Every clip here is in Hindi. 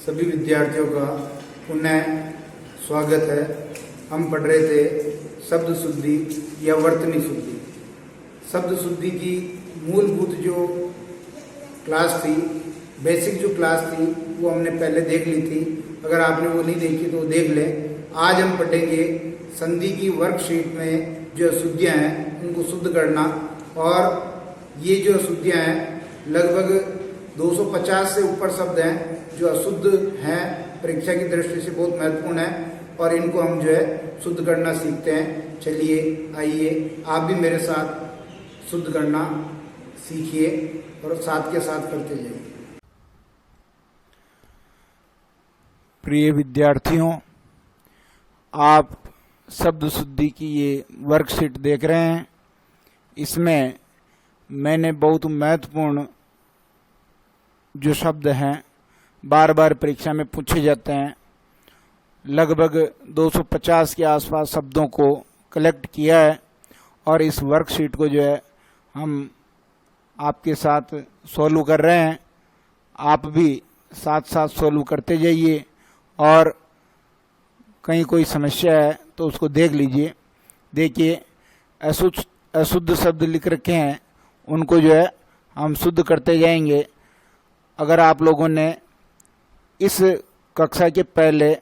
सभी विद्यार्थियों का पुनः स्वागत है। हम पढ़ रहे थे शब्द शुद्धि या वर्तनी शुद्धि। शब्द शुद्धि की मूलभूत जो क्लास थी, बेसिक जो क्लास थी, वो हमने पहले देख ली थी। अगर आपने वो नहीं देखी तो देख लें। आज हम पढ़ेंगे संधि की वर्कशीट में जो अशुद्धियाँ हैं उनको शुद्ध करना। और ये जो अशुद्धियाँ हैं लगभग 250 से ऊपर शब्द हैं जो अशुद्ध हैं, परीक्षा की दृष्टि से बहुत महत्वपूर्ण है और इनको हम जो है शुद्ध करना सीखते हैं। चलिए आइए आप भी मेरे साथ शुद्ध करना सीखिए और साथ के साथ करते जाइए। प्रिय विद्यार्थियों, आप शब्द शुद्धि की ये वर्कशीट देख रहे हैं। इसमें मैंने बहुत महत्वपूर्ण जो शब्द हैं बार बार परीक्षा में पूछे जाते हैं, लगभग 250 के आसपास शब्दों को कलेक्ट किया है और इस वर्कशीट को जो है हम आपके साथ सॉल्व कर रहे हैं। आप भी साथ साथ सॉल्व करते जाइए और कहीं कोई समस्या है तो उसको देख लीजिए। देखिए, अशुद्ध शब्द लिख रखे हैं, उनको जो है हम शुद्ध करते जाएंगे। अगर आप लोगों ने इस कक्षा के पहले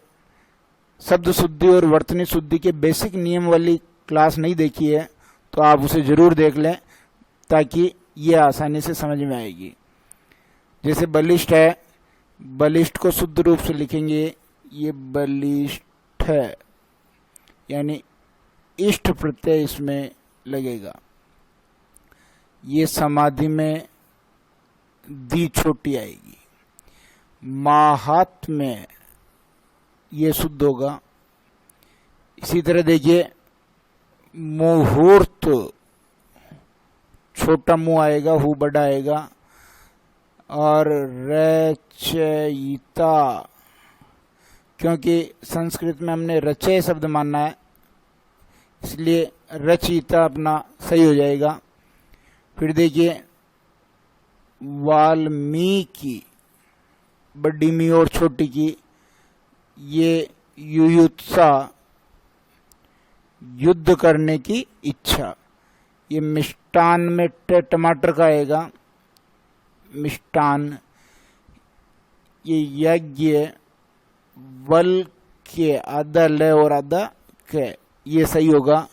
शब्द शुद्धि और वर्तनी शुद्धि के बेसिक नियम वाली क्लास नहीं देखी है तो आप उसे जरूर देख लें, ताकि ये आसानी से समझ में आएगी। जैसे बलिष्ठ है, बलिष्ठ को शुद्ध रूप से लिखेंगे, ये बलिष्ठ है, यानी इष्ट प्रत्यय इसमें लगेगा। ये समाधि में दी छोटी आएगी। माहात्म्य ये शुद्ध होगा। इसी तरह देखिए, मुहूर्त छोटा मुंह आएगा, हु बड़ा आएगा। और रचयिता, क्योंकि संस्कृत में हमने रचय शब्द मानना है, इसलिए रचयिता अपना सही हो जाएगा। फिर देखिए, वाल्मीकि, बड़ी मी और छोटी की, ये युयुत्सा, युद्ध करने की इच्छा। ये मिष्टान में टमाटर का आएगा, मिष्टान। ये यज्ञ, वल के आधा ल और आधा क, ये सही होगा।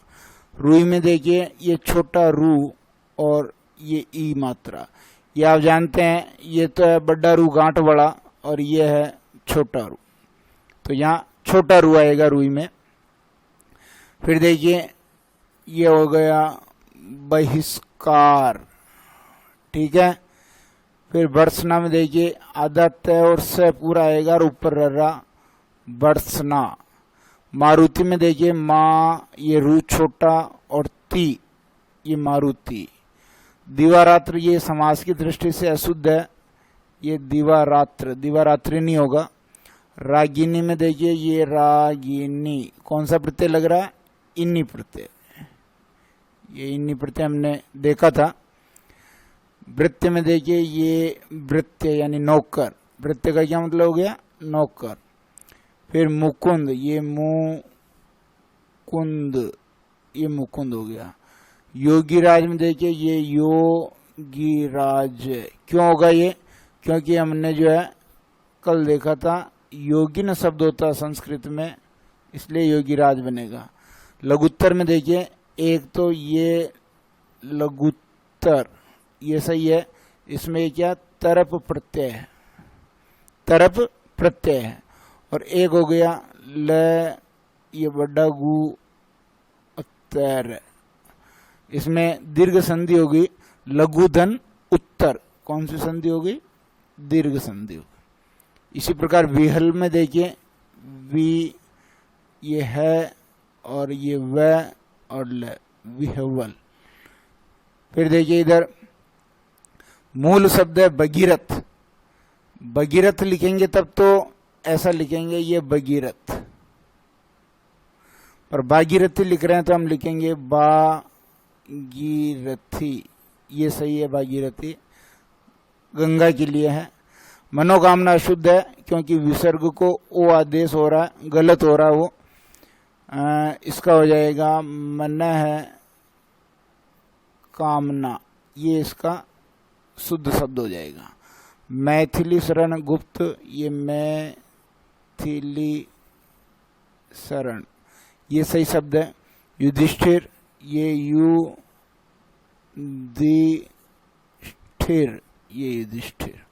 रुई में देखिए, ये छोटा रू और ये ई मात्रा। ये आप जानते हैं, ये तो है बड़ा रू गांठ वाला और ये है छोटा रू, तो यहाँ छोटा रू आएगा रुई में। फिर देखिए, ये हो गया बहिष्कार, ठीक है। फिर बरसना में देखिए, आधा तय और से पूरा आएगा और ऊपर रहा बरसना। मारुति में देखिए, माँ ये रू छोटा और ती ये मारुति। दिवारात्र ये समास की दृष्टि से अशुद्ध है, ये दिवारात्र, दिवारात्रि नहीं होगा। रागिनी में देखिए, ये रागिनी, कौन सा प्रत्यय लग रहा है? इन्नी प्रत्यय, ये इन्नी प्रत्यय हमने देखा था। वृत्य में देखिए, ये वृत्य यानी नौकर, वृत्य का क्या मतलब हो गया? नौकर। फिर मुकुंद, ये मुकुंद, ये मुकुंद हो गया। योगीराज में देखिए, ये योगीराज, क्यों होगा ये? क्योंकि हमने जो है कल देखा था योगिन शब्द होता है संस्कृत में, इसलिए योगीराज बनेगा। लघुत्तर में देखिए, एक तो ये लघुत्तर, ये सही है। इसमें क्या? तरप प्रत्यय है, तरप प्रत्यय है। और एक हो गया ल, ये बड़ा गु उत्तर, इसमें दीर्घ संधि होगी, लघुधन उत्तर। कौन सी संधि होगी? दीर्घ संधि होगी। इसी प्रकार विहल में देखिए, वी ये है और ये व और ल, विहवल। फिर देखिए, इधर मूल शब्द है भगीरथ। भगीरथ लिखेंगे तब तो ऐसा लिखेंगे, ये भगीरथ। और भागीरथी लिख रहे हैं तो हम लिखेंगे भागीरथी, ये सही है, भागीरथी गंगा के लिए है। मनोकामना अशुद्ध है क्योंकि विसर्ग को ओ आदेश हो रहा है, गलत हो रहा है वो। इसका हो जाएगा मन है कामना, ये इसका शुद्ध शब्द हो जाएगा। मैथिली शरण गुप्त, ये मैथिली शरण, ये सही शब्द है। युधिष्ठिर, ये युधिष्ठिर, ये युधिष्ठिर।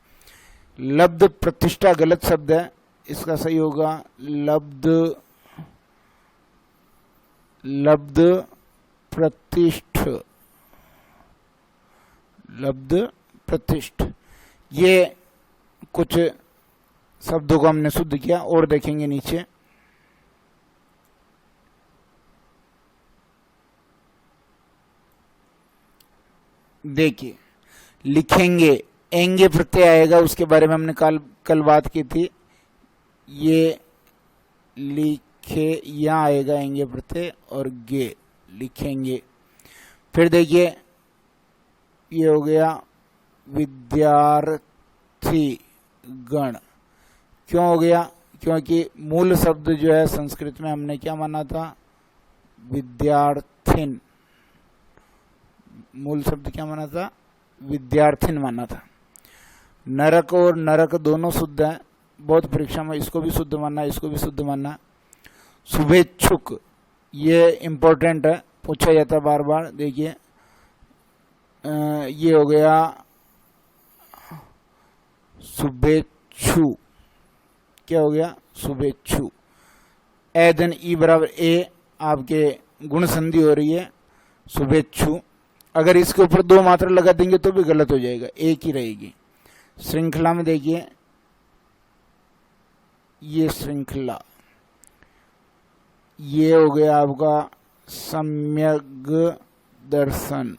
लब्ध प्रतिष्ठा गलत शब्द है, इसका सही होगा लब्ध प्रतिष्ठ, लब्ध प्रतिष्ठ। ये कुछ शब्दों को हमने शुद्ध किया और देखेंगे नीचे। देखिए, लिखेंगे, एंगे प्रत्यय आएगा, उसके बारे में हमने कल बात की थी। ये लिखे, यहाँ आएगा एंगे प्रत्यय और गे, लिखेंगे। फिर देखिए, ये हो गया विद्यार्थी गण। क्यों हो गया? क्योंकि मूल शब्द जो है संस्कृत में हमने क्या माना था? विद्यार्थिन। मूल शब्द क्या माना था? विद्यार्थिन माना था। नरक और नरक दोनों शुद्ध हैं, बहुत परीक्षा में इसको भी शुद्ध मानना, इसको भी शुद्ध मानना। शुभेच्छुक, ये इम्पोर्टेंट है, पूछा जाता है बार बार। देखिए, ये हो गया शुभेच्छु। क्या हो गया? शुभेच्छु। एदन ई बराबर ए, आपके गुण संधि हो रही है शुभेच्छु। अगर इसके ऊपर दो मात्रा लगा देंगे तो भी गलत हो जाएगा, एक ही रहेगी। श्रृंखला में देखिए, ये श्रृंखला, ये हो गया आपका सम्यक दर्शन।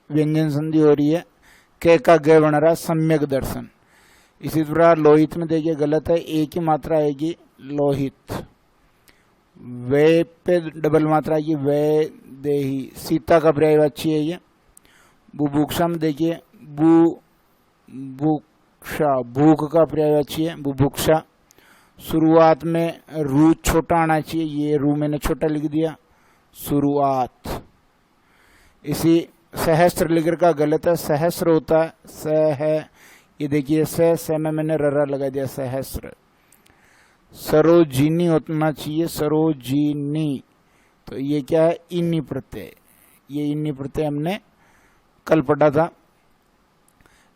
व्यंजन संधि हो रही है, क का ग बन रहा है, सम्यक दर्शन। इसी तरह लोहित में देखिए गलत है, एक ही मात्रा आएगी लोहित। वे पे डबल मात्रा आएगी वे देही, सीता का पर्यायवाची है ये। बुभुक्षा में देखिए बुभुक्षा, भूख का पर्यायवाची है बुभुक्षा। शुरुआत में रू छोटा आना चाहिए, ये रू मैंने छोटा लिख दिया, शुरुआत। इसी सहस्त्र लिख का गलत है, सहस्र होता है, सह। ये देखिए स में मैंने ररा लगा दिया, सहस्र। सरोजिनी होना चाहिए, सरोजिनी। तो ये क्या है? इन्नी प्रत्यय। ये इन्नी प्रत्यय हमने कल पढ़ा था।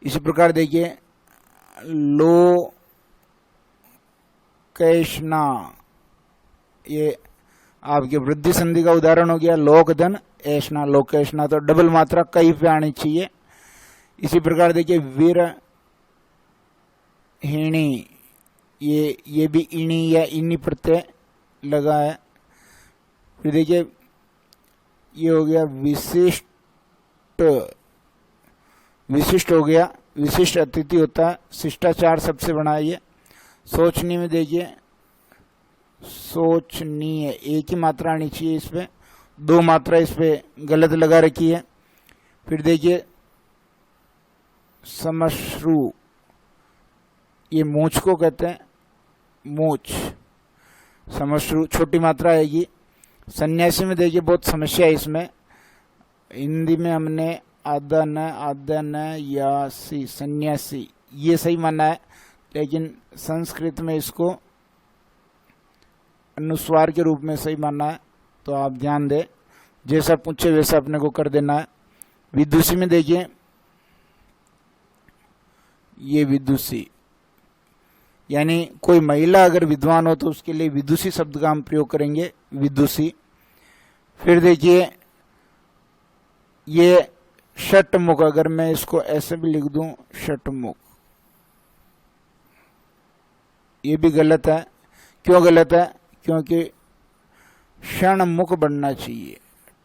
इसी प्रकार देखिए, लोकेशना, ये आपके वृद्धि संधि का उदाहरण हो गया। लोकधन ऐशना, लोकेशना, तो डबल मात्रा कई पे आनी चाहिए। इसी प्रकार देखिए वीरहिणी, ये भी इणी या इन्नी प्रत्यय लगा है। फिर देखिए, ये हो गया विशिष्ट, विशिष्ट हो गया, विशिष्ट अतिथि होता है, शिष्टाचार सबसे बड़ा है ये। सोचनी में देखिए सोचनीय, एक ही मात्रा आनी चाहिए, इस पे दो मात्रा इस पे गलत लगा रखी है। फिर देखिए समश्रु, ये मूछ को कहते हैं, मूछ। समश्रु छोटी मात्रा आएगी। सन्यासी में देखिए बहुत समस्या है इसमें। हिंदी में हमने आदन यासी, सन्यासी, ये सही माना है, लेकिन संस्कृत में इसको अनुस्वार के रूप में सही माना है। तो आप ध्यान दें, जैसा पूछे वैसा अपने को कर देना है। विदुषी में देखिए, ये विदुषी, यानी कोई महिला अगर विद्वान हो तो उसके लिए विदुषी शब्द का हम प्रयोग करेंगे, विदुषी। फिर देखिए, ये षटमुख, अगर मैं इसको ऐसे भी लिख दूं षटमुख, ये भी गलत है। क्यों गलत है? क्योंकि क्षणमुख बनना चाहिए,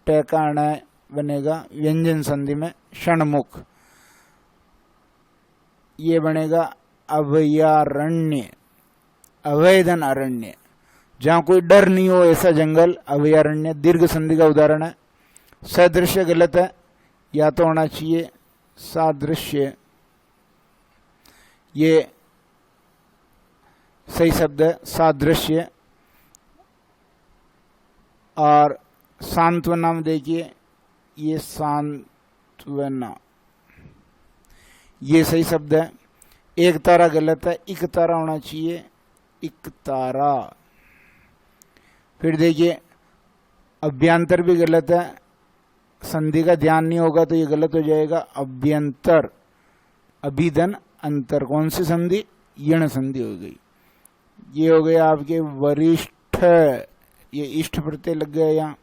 टैकाण बनेगा व्यंजन संधि में क्षणमुख। ये बनेगा अभयारण्य, अवैधन अरण्य, जहां कोई डर नहीं हो ऐसा जंगल, अभयारण्य। दीर्घ संधि का उदाहरण है। सदृश्य गलत है, या तो होना चाहिए सादृश्य। ये सही शब्द है सादृश्य। और सांत्वना में देखिए ये सांत्वना, ये सही शब्द है। एक तारा गलत है, इक तारा होना चाहिए, इक तारा। फिर देखिए अभ्यंतर भी गलत है, संधि का ध्यान नहीं होगा तो ये गलत हो जाएगा। अभ्यंतर, अभिधन अंतर, कौन सी संधि? यण संधि हो गई। ये हो गया आपके वरिष्ठ, ये इष्ट प्रत्यय लग गया यहाँ।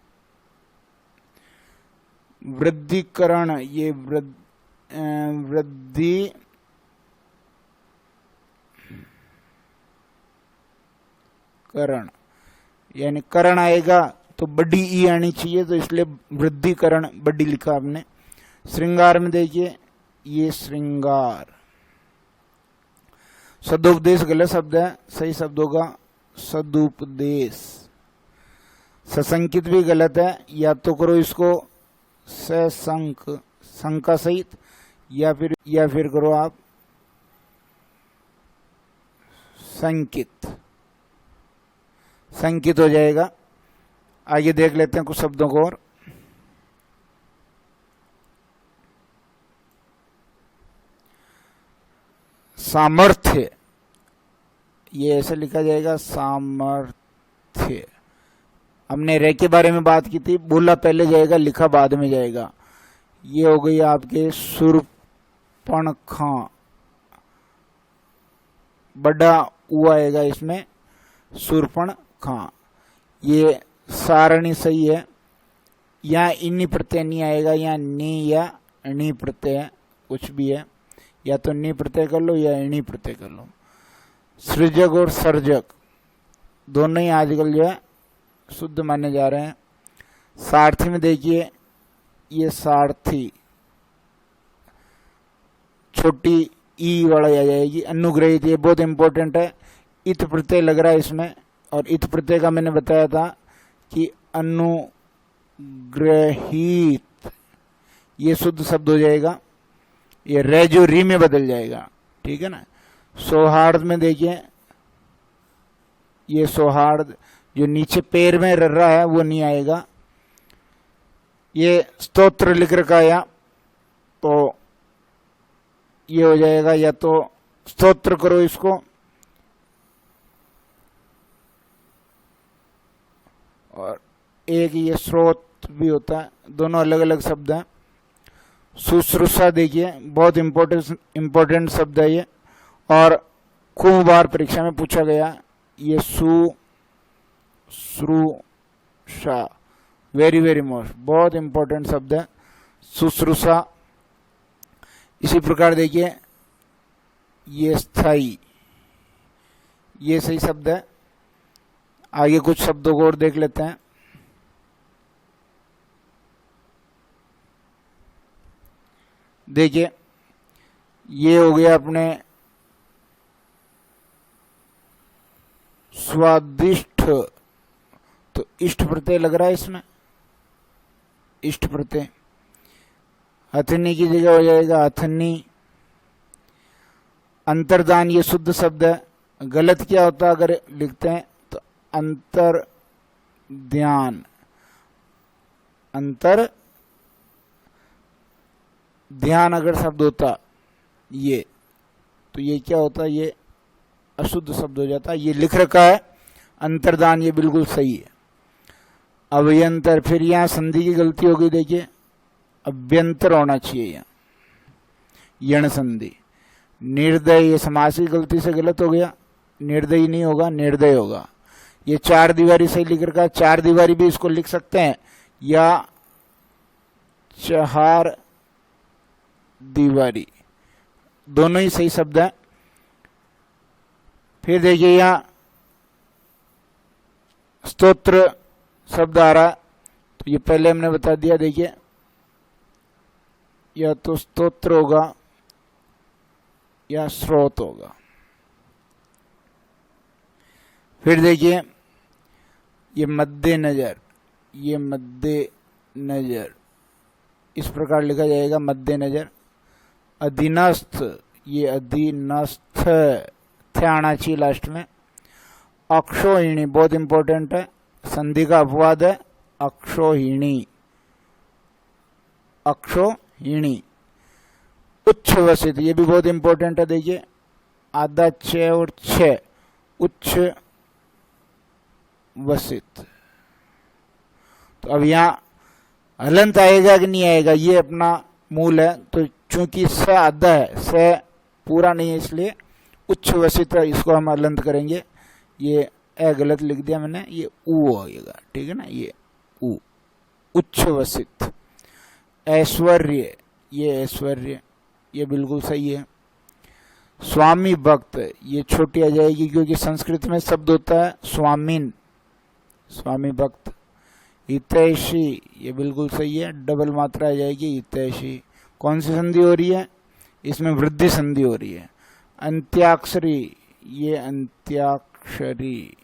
वृद्धिकरण, ये वृद्धि करण, यानी करण आएगा तो बड़ी ई आनी चाहिए, तो इसलिए वृद्धिकरण बड़ी लिखा आपने। श्रृंगार में देखिए ये श्रृंगार। सदुपदेश गलत शब्द है, सही शब्द होगा सदुपदेश। सशंकित भी गलत है, या तो करो इसको सशंक, शंका सहित, या फिर करो आप संकित, संकित हो जाएगा। आगे देख लेते हैं कुछ शब्दों को और। सामर्थ्य, ये ऐसे लिखा जाएगा सामर्थ्य। हमने रे के बारे में बात की थी, बोला पहले जाएगा, लिखा बाद में जाएगा। ये हो गई आपके शूर्पणखा, बड़ा उ आएगा इसमें, शूर्पणखा। ये सारणी सही है, यहाँ इन्नी प्रत्यय नहीं आएगा, यहाँ नी या णी प्रत्यय कुछ भी है, या तो नी प्रत्यय कर लो या इणी प्रत्यय कर लो। सृजक और सर्जक दोनों ही आजकल जो है शुद्ध माने जा रहे हैं। सारथी में देखिए ये सारथी, छोटी ई वाला आ जाएगी। अनुग्रहित, ये बहुत इंपॉर्टेंट है, इत प्रत्यय लग रहा है इसमें, और इत प्रत्यय का मैंने बताया था कि अनुग्रहित, ये शुद्ध शब्द हो जाएगा। ये रे जो री में बदल जाएगा, ठीक है ना। सौहार्द में देखिए ये सौहार्द, जो नीचे पैर में रहा है वो नहीं आएगा। ये स्तोत्र लिख रखा है, तो ये हो जाएगा, या तो स्तोत्र करो इसको, और एक ये स्रोत भी होता है, दोनों अलग अलग शब्द हैं। शुश्रूषा देखिए बहुत इंपॉर्टेंट शब्द है ये, और खूब बार परीक्षा में पूछा गया। ये शुश्रूषा, वेरी वेरी मोस्ट, बहुत इंपॉर्टेंट शब्द है शुश्रूषा। इसी प्रकार देखिए ये स्थायी, ये सही शब्द है। आगे कुछ शब्दों को और देख लेते हैं। देखिए ये हो गया अपने स्वादिष्ट, तो इष्ट प्रत्यय लग रहा है इसमें, इष्ट प्रत्यय। हथनी की जगह हो जाएगा हथनी। अंतर्दान, ये शुद्ध शब्द है। गलत क्या होता अगर लिखते हैं तो अंतर ध्यान, अंतर ध्यान अगर शब्द होता ये, तो ये क्या होता, ये अशुद्ध शब्द हो जाता। ये लिख रखा है अंतर्दान, ये बिल्कुल सही है। अभ्यंतर, फिर यहां संधि की गलती हो गई, देखिए अभ्यंतर होना चाहिए यहाँ, यण संधि। निर्दय, ये समास की गलती से गलत हो गया, निर्दयी नहीं होगा, निर्दय होगा। ये चार दीवारी सही लिख रखा है, चार दीवारी भी इसको लिख सकते हैं, या चार दीवारी, दोनों ही सही शब्द है। फिर देखिए यहां स्तोत्र शब्द आ रहा है, तो ये पहले हमने बता दिया। देखिए या तो स्तोत्र होगा या स्रोत होगा। फिर देखिए ये मध्य नजर, ये मध्य नजर इस प्रकार लिखा जाएगा, मध्य नजर। अधीनस्थ, ये अधीनस्थ थे आना चाहिए लास्ट में, अक्षोहिणी बहुत इंपॉर्टेंट है, संधि का अपवाद है अक्षोहिणी, अक्षोहिणी। उच्छ्वसित ये भी बहुत इंपॉर्टेंट है, देखिए आधा छ और छ, उच्छ्वसित। तो अब यहाँ हलंत आएगा कि नहीं आएगा, ये अपना मूल है। तो चूंकि स आधा है, स पूरा नहीं है, इसलिए उच्छ्वसित इसको हम हलंत करेंगे। ये ए गलत लिख दिया मैंने, ये ऊ होगा, ठीक है ना, ये ऊ, उच्छ्वसित। ऐश्वर्य, ये ऐश्वर्य, ये बिल्कुल सही है। स्वामी भक्त, ये छोटी आ जाएगी क्योंकि संस्कृत में शब्द होता है स्वामीन, स्वामी भक्त। हितैषी, ये बिल्कुल सही है, डबल मात्रा आ जाएगी हितैषी। कौन सी संधि हो रही है, इसमें वृद्धि संधि हो रही है। अंत्याक्षरी, ये अंत्याक्षरी,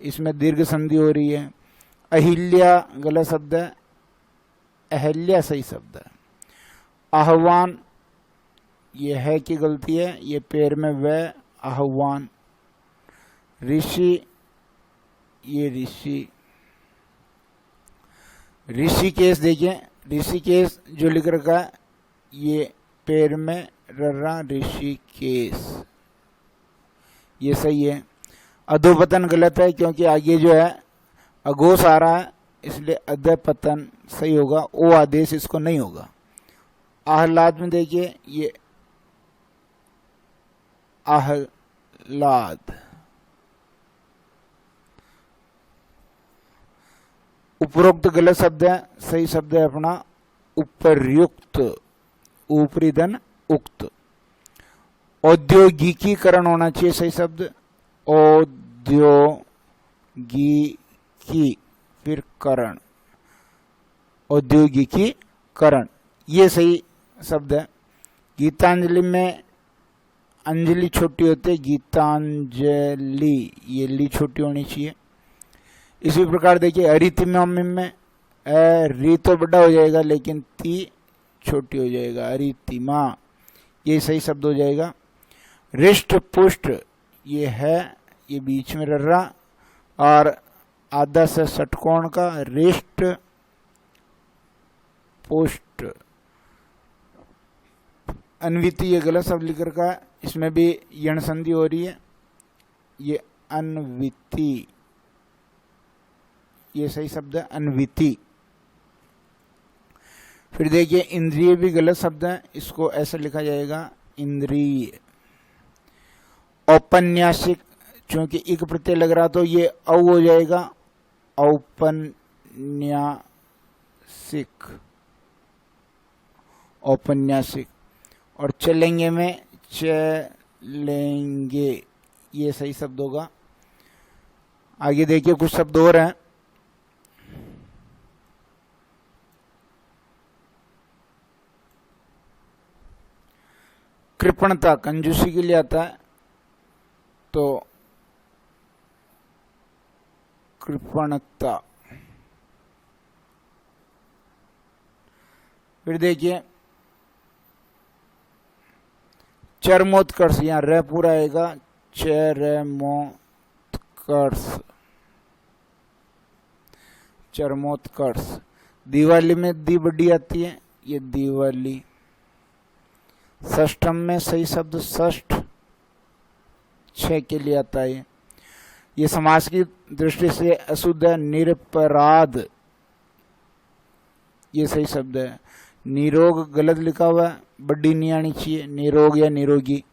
इसमें दीर्घ संधि हो रही है। अहिल्या गलत शब्द है, अहल्या सही शब्द है। आह्वान, ये है की गलती है, ये पैर में वह, आह्वान। ऋषि, ये ऋषि। ऋषिकेश, देखिए ऋषिकेश जो लिख रखा है, ये पैर में रर्रा, ऋषिकेश, ये सही है। अधोपतन गलत है क्योंकि आगे जो है अघोष आ रहा है, इसलिए अधपतन सही होगा, ओ आदेश इसको नहीं होगा। आह्लाद में देखिए ये आह्लाद। उपरोक्त गलत शब्द है, सही शब्द है अपना उपर्युक्त, ऊपरी धन उक्त। औद्योगिकीकरण होना चाहिए सही शब्द, औद्योगिकी फिर करण, औद्योगिकीकरण, ये सही शब्द है। गीतांजलि में अंजलि छोटी होती है, गीतांजलि, ये ली छोटी होनी चाहिए। इसी प्रकार देखिए अरितिमाम में री तो बड़ा हो जाएगा लेकिन ती छोटी हो जाएगा, अरितिमा, ये सही शब्द हो जाएगा। रिष्ट पुष्ट, ये है, ये बीच में रर्रा और आधा से षटकोण का, रिष्ट पुष्ट। अन्विति, ये गलत शब्द लिख रखा है, इसमें भी यण संधि हो रही है, ये अन्विति, ये सही शब्द है अन्विति। फिर देखिए इंद्रिय भी गलत शब्द है, इसको ऐसे लिखा जाएगा इंद्रिय। औपन्यासिक, चूंकि इक प्रत्यय लग रहा तो ये औ हो जाएगा, औपन्यासिक, औपन्यासिक। और चलेंगे में चलेंगे, ये सही शब्द होगा। आगे देखिए कुछ शब्द और हैं। कृपणता कंजूसी के लिए आता है, तो कृपणता। फिर देखिए चरमोत्कर्ष, यहां र पूरा आएगा, चरमोत्कर्ष, चरमोत्कर्ष। दिवाली में दी बड़ी आती है, ये दिवाली। षष्ठम में सही शब्द षष्ठ, छह के लिए आता है। ये समास की दृष्टि से अशुद्ध है, निरपराध, ये सही शब्द है। निरोग गलत लिखा हुआ है, बड्डी नहीं आनी चाहिए, निरोग या निरोगी।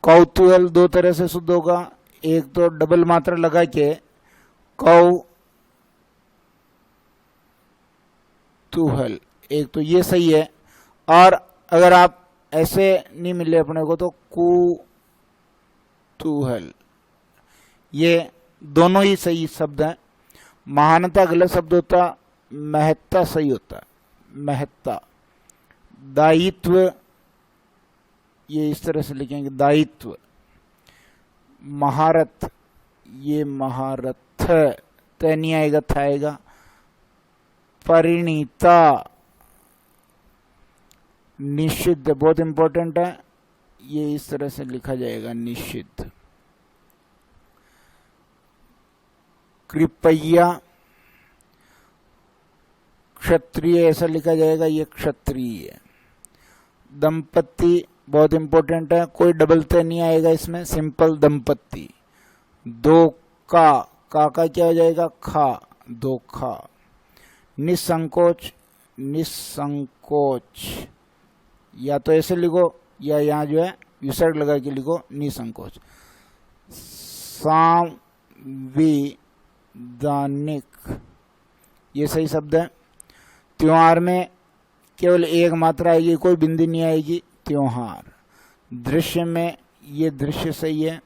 कौतूहल दो तरह से शुद्ध होगा, एक तो डबल मात्रा लगा के कौतूहल, एक तो ये सही है। और अगर आप ऐसे नहीं मिले अपने को तो कुतूहल, ये दोनों ही सही शब्द हैं। महानता गलत शब्द होता, महत्ता सही होता, महत्ता। दायित्व, ये इस तरह से लिखेंगे दायित्व। महारथ, ये महारथ, तय नहीं आएगा, था आएगा। परिणीता, निषिद्ध बहुत इंपॉर्टेंट है, ये इस तरह से लिखा जाएगा निषिद्ध। कृपया, क्षत्रिय ऐसा लिखा जाएगा, ये क्षत्रिय। दंपति बहुत इंपॉर्टेंट है, कोई डबल त नहीं आएगा इसमें, सिंपल दंपति। दो का क्या हो जाएगा, खा, दो खा। निसंकोच, निसंकोच, या तो ऐसे लिखो या यहाँ जो है विसर्ग लगा के लिखो, निसंकोच। सांविधानिक, ये सही शब्द है। त्योहार में केवल एक मात्रा आएगी, कोई बिंदी नहीं आएगी, त्योहार। दृश्य में ये दृश्य सही है।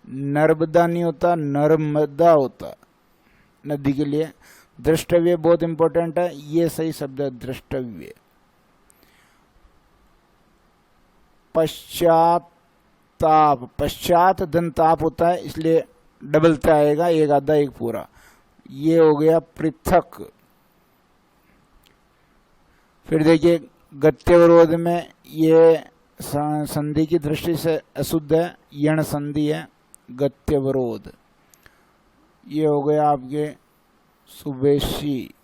नर्मदा नहीं होता, नर्मदा होता नदी के लिए। द्रष्टव्य बहुत इंपॉर्टेंट है, ये सही शब्द है, द्रष्टव्य। पश्चाताप, पश्चात दंताप होता है, इसलिए डबल त आएगा, एक आधा एक पूरा। ये हो गया पृथक। फिर देखिए गत्यवरोध में ये संधि की दृष्टि से अशुद्ध है, यण संधि है, गत्यवरोध। ये हो गया आपके सुवेशी,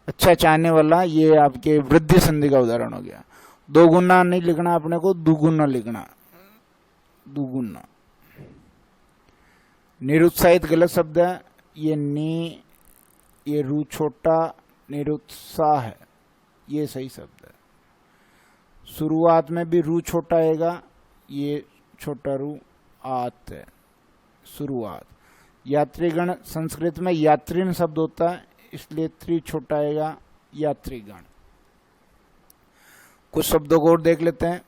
अच्छा चाहने वाला, ये आपके वृद्धि संधि का उदाहरण हो गया। दो गुना नहीं लिखना अपने को, दुगुना लिखना, दुगुना। निरुत्साहित गलत शब्द है, ये नी, ये रू छोटा, निरुत्साह है, ये सही शब्द है। शुरुआत में भी रू छोटा आएगा, ये छोटा रू आत है, शुरुआत। यात्रीगण, संस्कृत में यात्रीन शब्द होता है, इसलिए त्रि छोटा आएगा, यात्रीगण। कुछ शब्दों को और देख लेते हैं।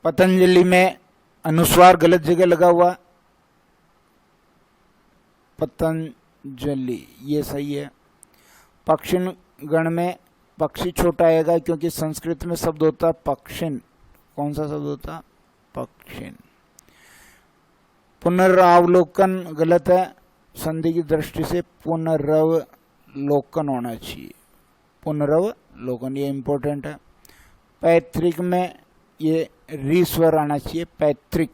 पतंजलि में अनुस्वार गलत जगह लगा हुआ, पतंजलि, ये सही है। पक्षिन गण में पक्षी छोटा आएगा, क्योंकि संस्कृत में शब्द होता पक्षिन। कौन सा शब्द होता, पक्षिन। पुनरावलोकन गलत है, संधि की दृष्टि से पुनरवलोकन होना चाहिए, पुनरवलोकन, ये इंपॉर्टेंट है। पैतृक में ये री स्वर आना चाहिए, पैतृक।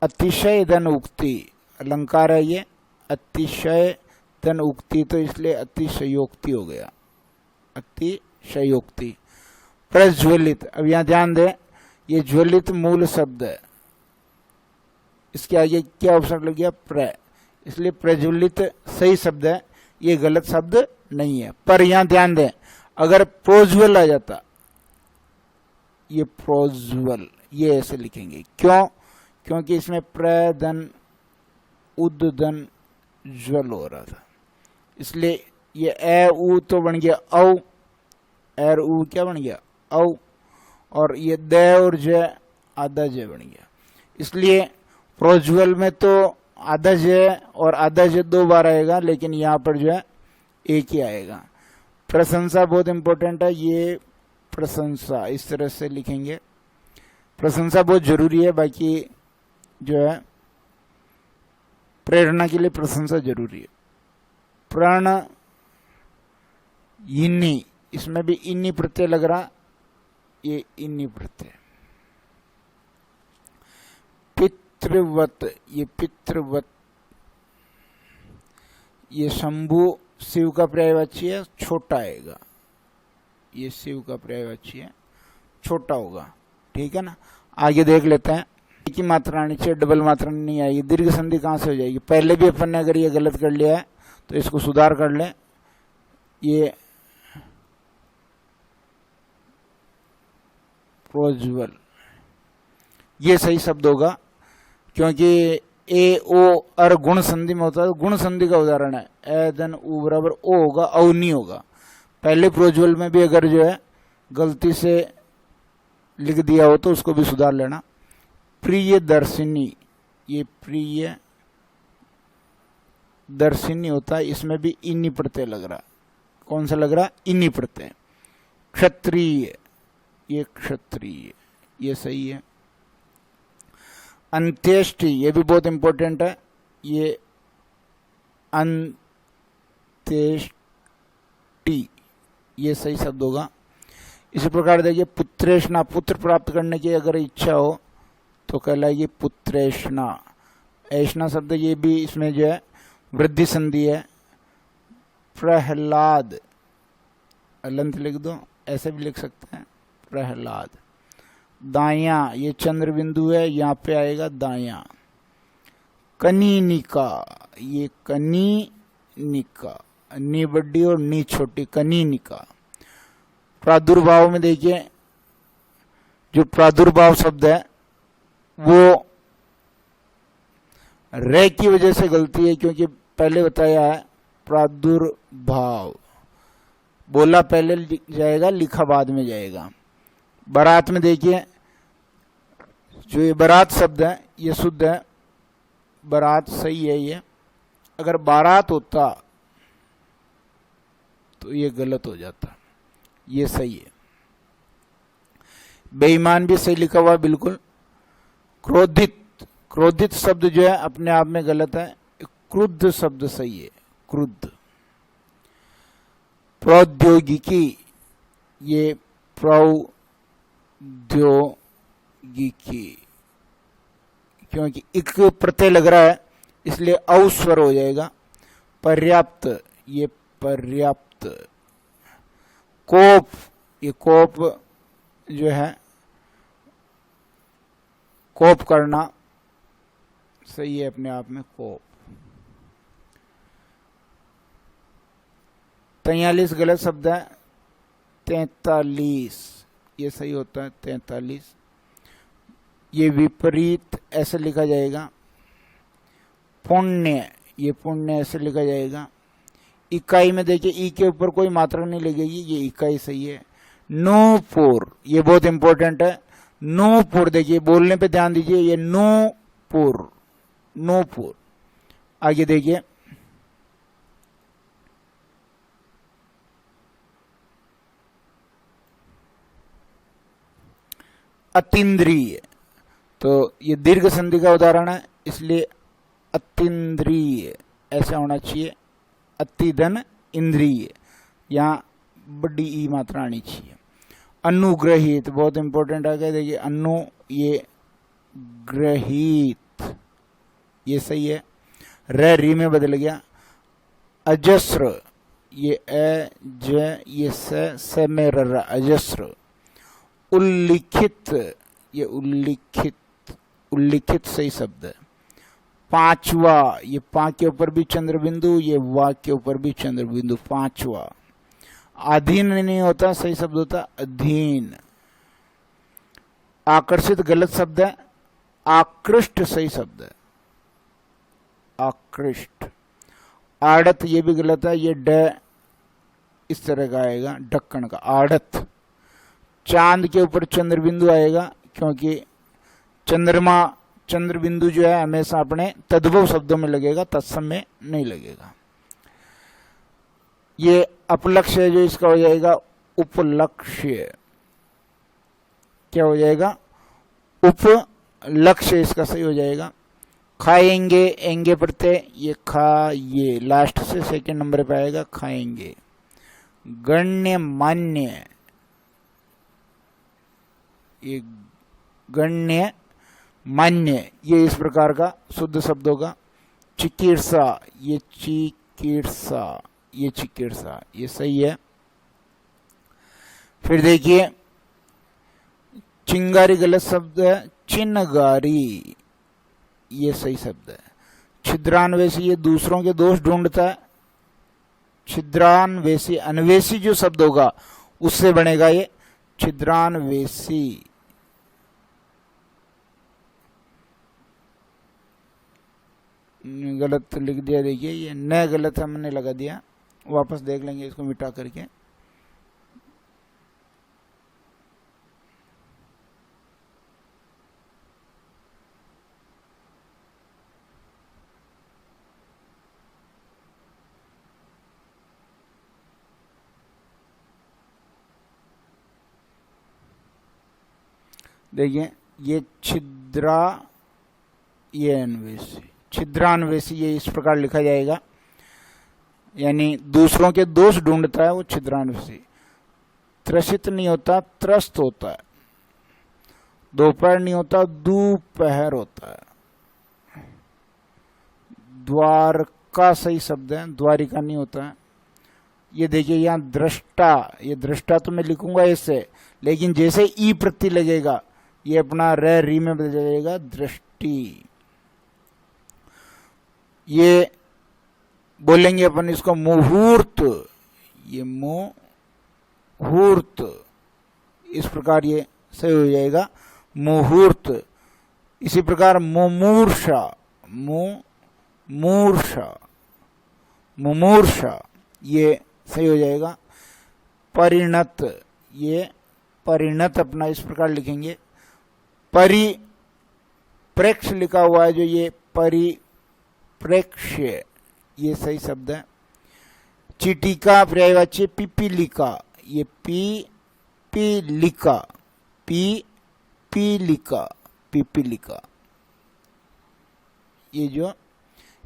अतिशय धन उक्ति, अलंकार है ये, अतिशय धन उक्ति, तो इसलिए अतिशयोक्ति हो गया, अतिशयोक्ति। प्रज्वलित, अब यहां ध्यान दें, ये ज्वलित मूल शब्द है, इसके आगे क्या ऑप्शन लग गया, प्र, इसलिए प्रज्वलित सही शब्द है, ये गलत शब्द नहीं है। पर यहां ध्यान दें, अगर प्रोज्वल आ जाता, ये प्रोज्वल, ये ऐसे लिखेंगे, क्यों, क्योंकि इसमें प्रधन उद्धन ज्वल हो रहा था, इसलिए ये ए उ तो बन गया औ, एर उ क्या बन गया, औ, और ये द और ज आधा ज बन गया। इसलिए प्रोज्वल में तो आधा ज और आधा ज दो बार आएगा, लेकिन यहाँ पर जो है एक ही आएगा। प्रशंसा बहुत इंपॉर्टेंट है, ये प्रशंसा इस तरह से लिखेंगे, प्रशंसा बहुत जरूरी है। बाकी जो है प्रेरणा के लिए प्रशंसा जरूरी है। प्रण इन्नी, इसमें भी इन्नी प्रत्यय लग रहा, ये इन्नी प्रत्यय। पितृवत, ये पितृवत, ये शंभु शिव का पर्यायवाची है, छोटा आएगा, ये शिव का पर्यायवाची है, छोटा होगा, ठीक है ना। आगे देख लेते हैं। एक ही मात्रा आनी चाहिए, डबल मात्रा नहीं आएगी। दीर्घ संधि कहां से हो जाएगी, पहले भी अपन ने अगर ये गलत कर लिया है तो इसको सुधार कर लें। ये प्रोज्वल, ये सही शब्द होगा, क्योंकि ए ओ अर गुण संधि में होता है, गुण संधि का उदाहरण है। ए धन उ बराबर ओ होगा, औ नहीं होगा। पहले प्रोज्वल में भी अगर जो है गलती से लिख दिया हो तो उसको भी सुधार लेना। प्रिय दर्शिनी, ये प्रिय दर्शिनी होता है, इसमें भी इन्हीं प्रत्यय लग रहा। कौन सा लग रहा, इन्हीं प्रत्यय। क्षत्रिय, ये क्षत्रिय, ये सही है। अंत्येष्टि, ये भी बहुत इंपॉर्टेंट है, ये अंत्येष्टि, ये सही शब्द होगा। इसी प्रकार देखिए पुत्रेष्णा, पुत्र प्राप्त करने की अगर इच्छा हो तो कहलाएगी पुत्रेष्णा। ऐष्णा शब्द ये भी इसमें जो है वृद्धि संधि है। प्रहलाद, अलंत लिख दो, ऐसे भी लिख सकते हैं प्रहलाद। दाया, ये चंद्र बिंदु है, यहाँ पे आएगा दाया। कनीनिका, ये कनीनिका, नी बड़ी और नी छोटी, कनीनिका। प्रादुर्भाव में देखिए, जो प्रादुर्भाव शब्द है वो रे की वजह से गलती है, क्योंकि पहले बताया है प्रादुर्भाव, बोला पहले जाएगा, लिखा बाद में जाएगा। बारात में देखिए, जो ये बारात शब्द है ये शुद्ध है, बारात सही है। ये अगर बारात होता तो ये गलत हो जाता, ये सही है। बेईमान भी सही लिखा हुआ बिल्कुल। क्रोधित, क्रोधित शब्द जो है अपने आप में गलत है, क्रुद्ध शब्द सही है, क्रुद्ध। प्रौद्योगिकी, ये प्रौद्योगिकी, क्योंकि एक प्रत्यय लग रहा है इसलिए औस्वर हो जाएगा। पर्याप्त, ये पर्याप्त। कोप, ये कोप जो है कोप करना सही है अपने आप में, कोप। 43 गलत शब्द है, 43 ये सही होता है, 43। ये विपरीत ऐसे लिखा जाएगा। पुण्य, ये पुण्य ऐसे लिखा जाएगा। इकाई में देखिए, ई के ऊपर कोई मात्रा नहीं लगेगी, ये इकाई सही है। नूपुर, ये बहुत इंपॉर्टेंट है। नूपुर, देखिए बोलने पे ध्यान दीजिए, ये नूपुर, नूपुर। आगे देखिए, अतीन्द्रिय, तो ये दीर्घ संधि का उदाहरण है, इसलिए अतीन्द्रिय ऐसा होना चाहिए। अतिधन इंद्रिय, यहाँ बड़ी ई मात्रा आनी चाहिए। अनुग्रहित, बहुत इंपॉर्टेंट आ गया, देखिए अनु, ये ग्रहित, ये सही है। रे री में बदल गया। अजस्र, ये अ ज, ये स में र, अजस्र। उल्लिखित, ये उल्लिखित, उल्लिखित सही शब्द है। पांचवा, ये पा के ऊपर भी चंद्र बिंदु, ये वा के ऊपर भी चंद्र बिंदु, पांचवा। अधीन नहीं होता, सही शब्द होता अधीन। आकर्षित गलत शब्द है, आकृष्ट सही शब्द है, आकृष्ट। आड़त, ये भी गलत है, ये ड इस तरह का आएगा, ढक्कन का, आड़त। चांद के ऊपर चंद्र बिंदु आएगा, क्योंकि चंद्रमा, चंद्र बिंदु जो है हमेशा अपने तद्भव शब्दों में लगेगा, तत्सम में नहीं लगेगा। ये अपलक्ष्य है, जो इसका हो जाएगा उपलक्ष्य। क्या हो जाएगा? उपलक्ष्य, इसका सही हो जाएगा। खाएंगे, एंगे प्रत्यय, ये खा, ये लास्ट से सेकंड नंबर पे आएगा, खाएंगे। गण्य मान्य, ये गण्य मान्य, ये इस प्रकार का शुद्ध शब्द होगा। चिकित्सा, ये चिकित्सा, ये चिकित्सा, ये सही है। फिर देखिए, चिंगारी गलत शब्द है, चिन्हगारी ये सही शब्द है। छिद्रान्वेषी, ये दूसरों के दोष ढूंढता है। छिद्रान्वेषी, अन्वेषी जो शब्द होगा उससे बनेगा ये छिद्रान्वेषी। गलत लिख दिया, देखिए ये न गलत हमने लगा दिया, वापस देख लेंगे इसको मिटा करके। देखिए ये छिद्रा, ये अन्वेषी, छिद्रान्वेषी, ये इस प्रकार लिखा जाएगा, यानी दूसरों के दोष ढूंढता है वो छिद्रान्वेषी। त्रसित नहीं होता, त्रस्त होता है। दोपहर नहीं होता, दोपहर होता है। द्वारका सही शब्द है, द्वारिका नहीं होता है। ये देखिए यहाँ दृष्टा, ये दृष्टा तो मैं लिखूंगा ऐसे, लेकिन जैसे ई प्रत्यय लगेगा ये अपना रे री में बदल जाएगा, दृष्टि। ये बोलेंगे अपन इसको मुहूर्त, ये मुहूर्त, इस प्रकार ये सही हो जाएगा, मुहूर्त। इसी प्रकार मुमूर्षा, मुमूर्षा, मुमूर्षा, ये सही हो जाएगा। परिणत, ये परिणत अपना इस प्रकार लिखेंगे। परिप्रेक्ष्य लिखा हुआ है जो, ये परिप्रेक्ष्य, ये सही शब्द है। चिटिका पर्यायवाची पिपीलिका, ये पीपीलिका, पीपीलिका, पिपीलिका, ये जो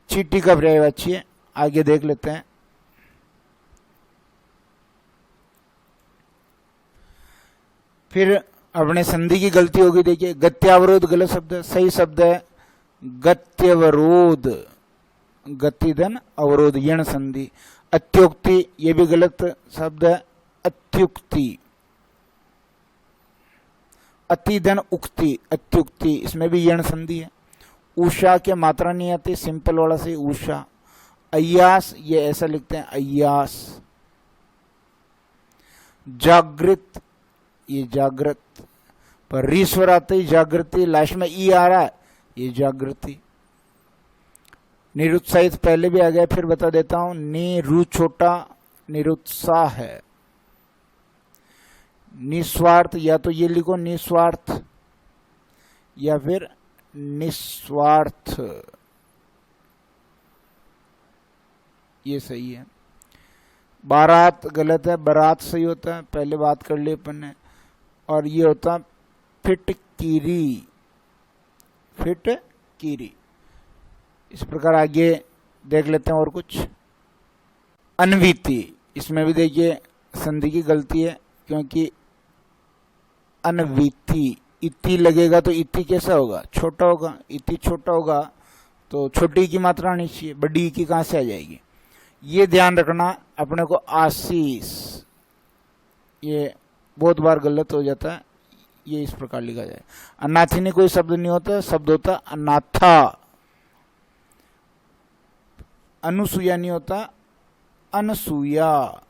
चिटिका पर्यायवाची है। आगे देख लेते हैं। फिर अपने संधि की गलती होगी, देखिए गत्यावरोध गलत शब्द है, सही शब्द है गत्यवरोध, गतिधन अवरोध, यण संधि। अत्युक्ति, ये भी गलत शब्द है, अत्युक्ति। अतिधन उक्ति, अत्युक्ति, इसमें भी यण संधि है। उषा के मात्रा नहीं आती, सिंपल वाला से उषा। अय्यास, ये ऐसा लिखते हैं अय्यास। जागृत, ये जागृत, पर री स्वर आते ही जागृति, लास्ट में ई आ रहा है, ये जागृति। निरुत्साहित पहले भी आ गया, फिर बता देता हूं। निरु छोटा, निरुत्साह है। निस्वार्थ, या तो ये लिखो निस्वार्थ या फिर निस्वार्थ, ये सही है। बारात गलत है, बारात सही होता है, पहले बात कर ली अपन ने। और ये होता फिटकीरी, फिटकीरी। इस प्रकार आगे देख लेते हैं और कुछ। अन्वीति, इसमें भी देखिए संधि की गलती है, क्योंकि अन्वीति, इति लगेगा तो इति कैसा होगा, छोटा होगा। इति छोटा होगा तो छोटी की मात्रा आनी चाहिए, बड़ी की कहां से आ जाएगी। ये ध्यान रखना अपने को। आशीष, ये बहुत बार गलत हो जाता है, ये इस प्रकार लिखा जाए। अनाथिनी कोई शब्द नहीं होता, शब्द होता अनाथा। अनुसूया नहीं होता, अनसूया।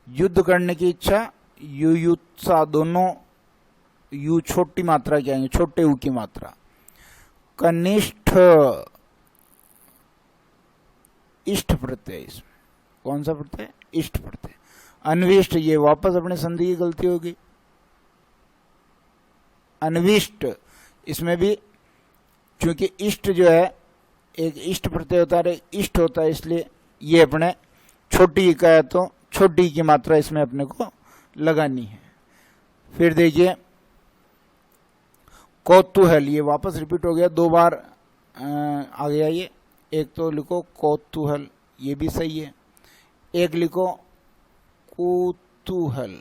युद्ध करने की इच्छा, युयुत्सा, दोनों यू छोटी मात्रा क्या है, छोटे यू की मात्रा। कनिष्ठ, इष्ट प्रत्यय, इसमें कौन सा प्रत्यय, इष्ट प्रत्यय। अन्विष्ट, ये वापस अपने संधि की गलती होगी। अन्विष्ट, इसमें भी क्योंकि इष्ट जो है एक इष्ट प्रत्यय होता है, इष्ट होता है, इसलिए ये अपने छोटी का है तो छोटी की मात्रा इसमें अपने को लगानी है। फिर देखिए कौतूहल, ये वापस रिपीट हो गया, दो बार आ गया ये। एक तो लिखो कौतूहल, ये भी सही है। एक लिखो कुतूहल,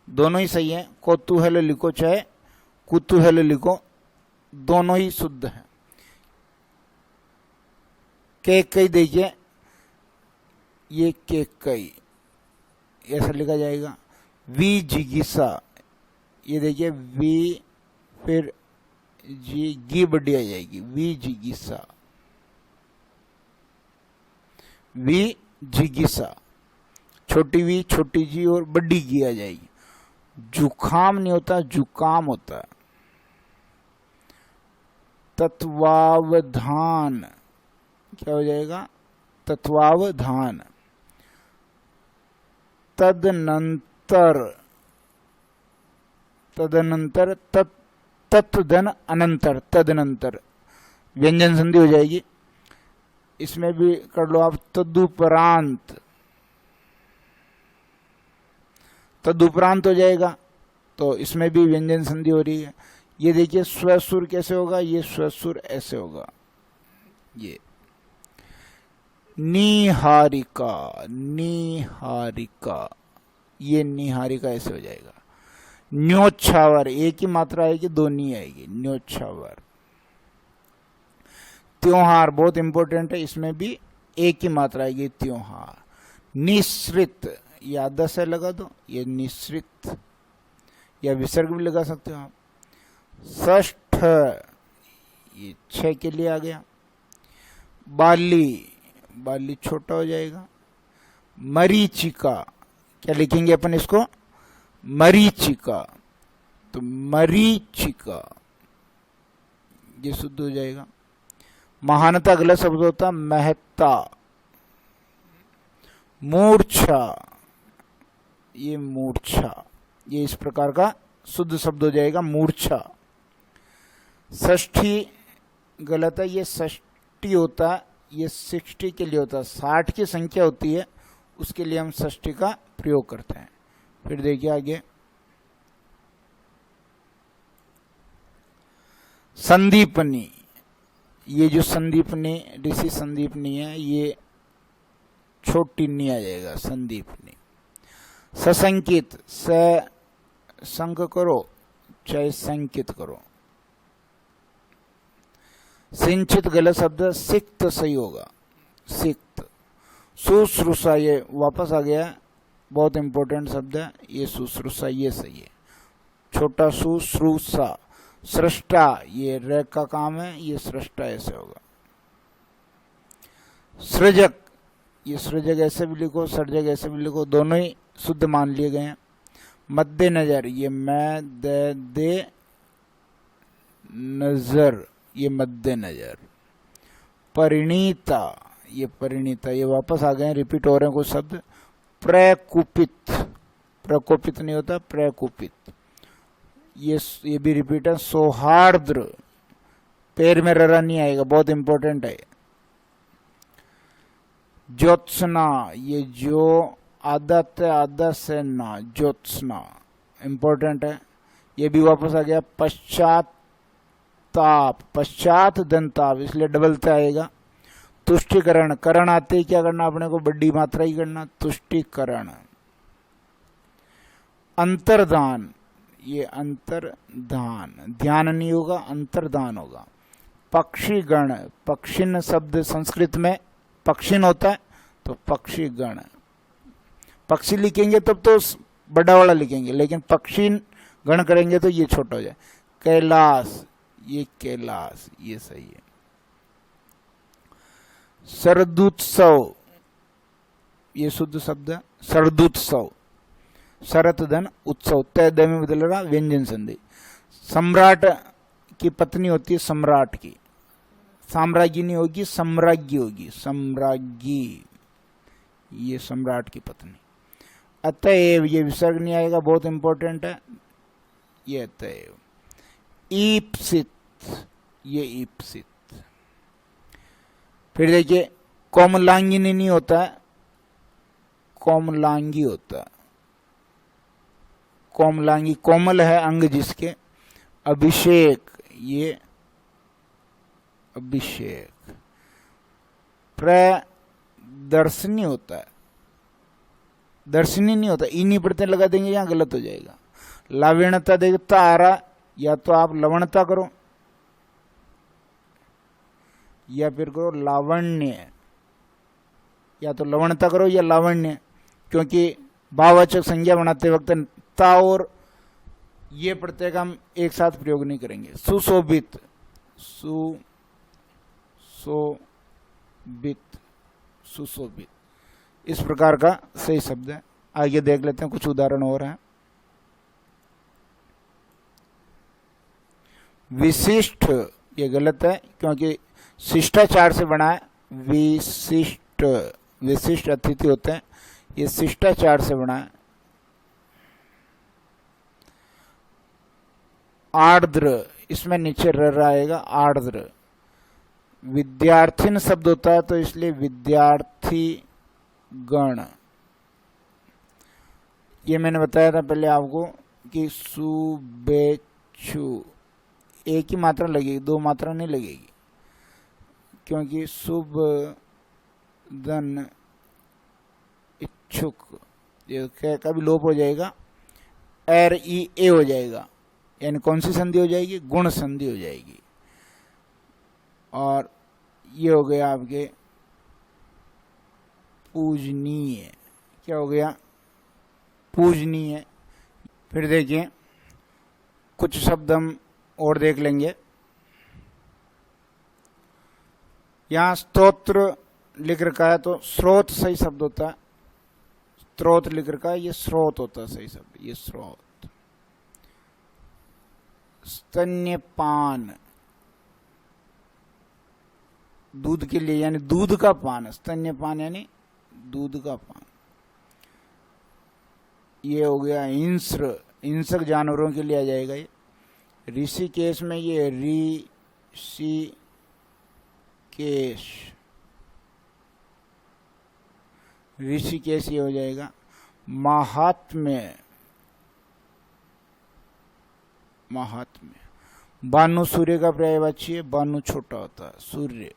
दोनों ही सही है। कौतूहल लिखो चाहे कुतूहल लिखो, दोनों ही शुद्ध है। केकई, देखिए ये केकई ऐसा लिखा जाएगा। वी जिगिसा, ये देखिए वी फिर जी गी बड़ी आ जाएगी, वी जिगिसा, वी जिगिसा। छोटी वी, छोटी जी और बड़ी गी आ जाएगी। जुखाम नहीं होता, जुकाम होता है। तत्वावधान, क्या हो जाएगा, तत्वावधान। तदनंतर, तदनंतर, तत्धन अनंतर, तदनंतर, व्यंजन संधि हो जाएगी। इसमें भी कर लो आप तदुपरांत, तदुपरांत हो जाएगा, तो इसमें भी व्यंजन संधि हो रही है। ये देखिए स्वसुर कैसे होगा, ये स्वसुर ऐसे होगा। ये निहारिका, निहारिका, ये निहारिका ऐसे हो जाएगा। न्योछावर एक ही मात्रा आएगी, दो नहीं आएगी, न्योछावर। त्योहार बहुत इंपॉर्टेंट है, इसमें भी एक ही मात्रा आएगी, त्योहार। निश्रित याद से लगा दो, ये निश्रित, या विसर्ग भी लगा सकते हो आप। षष्ठ ये 6 के लिए आ गया। बाली, बाली छोटा हो जाएगा। मरीचिका क्या लिखेंगे अपन इसको, मरीचिका, तो मरीचिका ये शुद्ध हो जाएगा। महानता अगला शब्द होता महत्ता। मूर्छा, ये मूर्छा, ये इस प्रकार का शुद्ध शब्द हो जाएगा, मूर्छा। षष्ठी गलत है, ये षष्ठी होता है, ये 60 के लिए होता है, 60 की संख्या होती है, उसके लिए हम षष्ठी का प्रयोग करते हैं। फिर देखिए आगे, संदीपनी, ये जो संदीपनी, ऋषि संदीपनी है, ये छोटी नी आ जाएगा, संदीपनी। ससंकित, स संक करो चाहे संकित करो। सिंचित गलत शब्द, सिक्त सही होगा, सिक्त। शुश्रूषा ये वापस आ गया, बहुत इंपॉर्टेंट शब्द है ये, शुश्रूषा ये सही है, छोटा शुश्रूषा। सृष्टा ये र का काम है, ये सृष्टा ऐसे होगा। सृजक, ये सृजक ऐसे भी लिखो, सर्जक ऐसे भी लिखो, दोनों ही शुद्ध मान लिए गए हैं। मद्देनजर, ये मैं दे नजर, ये मद्देनजर। परिणीता, ये परिणीता, ये वापस आ गए हैं, रिपीट हो रहे हैं कुछ शब्द। प्रकुपित, प्रकोपित नहीं होता, प्रकुपित, ये भी रिपीट है। सौहार्द्र, पैर में ररा नहीं आएगा, बहुत इंपॉर्टेंट है। ज्योत्सना, ये जो आदत है, आदत से ना, ज्योत्सना इंपॉर्टेंट है, ये भी वापस आ गया। पश्चात ताप, पश्चात दंताप, इसलिए डबलते आएगा। तुष्टिकरण, करण आते ही क्या करना अपने को, बड़ी मात्रा ही करना, तुष्टिकरण। अंतर्दान, ये अंतर्दान, ध्यान नहीं होगा, अंतर्दान होगा। पक्षीगण, पक्षिन शब्द संस्कृत में पक्षिन होता है, तो पक्षीगण। पक्षी लिखेंगे तब तो बड़ा वाला लिखेंगे, लेकिन पक्षीन गण करेंगे तो ये छोटा हो जाए। कैलाश, ये कैलाश, ये सही है। शरदोत्सव, ये शुद्ध शब्द है, शरदोत्सव। शरत धन उत्सव, तय द में बदल रहा, व्यंजन संधि। सम्राट की पत्नी होती है सम्राट की, साम्राज्ञी होगी, सम्राज्ञी होगी, सम्राज्ञी, ये सम्राट की पत्नी। अतएव, ये विसर्ग नहीं आएगा, बहुत इंपॉर्टेंट है ये अतएव। ईप्सित, ये ईप्सित। फिर देखिए, कोमलांगिनी नहीं होता है, कोमलांगी होता है। कोमलांगी, कोमल है अंग जिसके। अभिषेक, ये अभिषेक। प्रदर्शनी होता है, दर्शनी नहीं होता, ई नहीं पढ़ते लगा देंगे, यहां गलत हो जाएगा। लावण्यता देखता आ रहा, या तो आप लवणता करो या फिर करो लावण्य, या तो लवणता करो या लावण्य, क्योंकि भाववाचक संज्ञा बनाते वक्त ता और ये प्रत्यय का हम एक साथ प्रयोग नहीं करेंगे। सुशोभित, सुशोभित, सुशोभित, इस प्रकार का सही शब्द है। आगे देख लेते हैं, कुछ उदाहरण हो रहे हैं। विशिष्ट, ये गलत है क्योंकि शिष्टाचार से बना है। विशिष्ट, विशिष्ट अतिथि होते हैं, ये शिष्टाचार से बना है। आर्द्र, इसमें नीचे र आएगा, आर्द्र। विद्यार्थीन शब्द होता है, तो इसलिए विद्यार्थी गण। ये मैंने बताया था पहले आपको कि शुभेच्छु एक ही मात्रा लगेगी, दो मात्रा नहीं लगेगी, क्योंकि शुभ धन इच्छुक ये क का भी लोप हो जाएगा, एर ई ए हो जाएगा, यानी कौन सी संधि हो जाएगी? गुण संधि हो जाएगी। और ये हो गया आपके पूजनीय। क्या हो गया? पूजनीय। फिर देखिए कुछ शब्द हम और देख लेंगे। यहां स्तोत्र लिख रखा है तो स्रोत सही शब्द होता है। स्रोत लिख रखा है, ये स्रोत होता है सही शब्द, ये स्रोत। स्तन्यपान, दूध के लिए यानी दूध का पान, स्तन्यपान यानी दूध का पान। ये हो गया हिंस्र, हिंसक जानवरों के लिए आ जाएगा ये। ऋषिकेश में ये ऋषिकेश, ऋषिकेश ये हो जाएगा। महात्म्य, महात्म्य। बानु सूर्य का पर्यायवाची है, बानु छोटा होता है, सूर्य।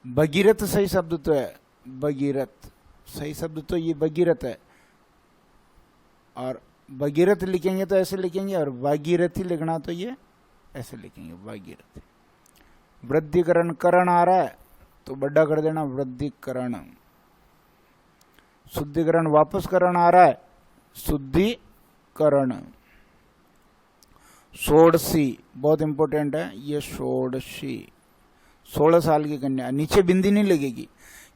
भगीरथ सही शब्द तो है, भगीरथ सही शब्द तो ये भगीरथ है। और भगीरथ लिखेंगे तो ऐसे लिखेंगे, और भागीरथी लिखना तो ये ऐसे लिखेंगे, भागीरथी। वृद्धिकरण, करण आ रहा है तो बड़ा कर देना, वृद्धिकरण। शुद्धिकरण, वापस करण आ रहा है, शुद्धिकरण। षोडशी बहुत इंपॉर्टेंट है, ये षोडशी। 16 साल की कन्या। नीचे बिंदी नहीं लगेगी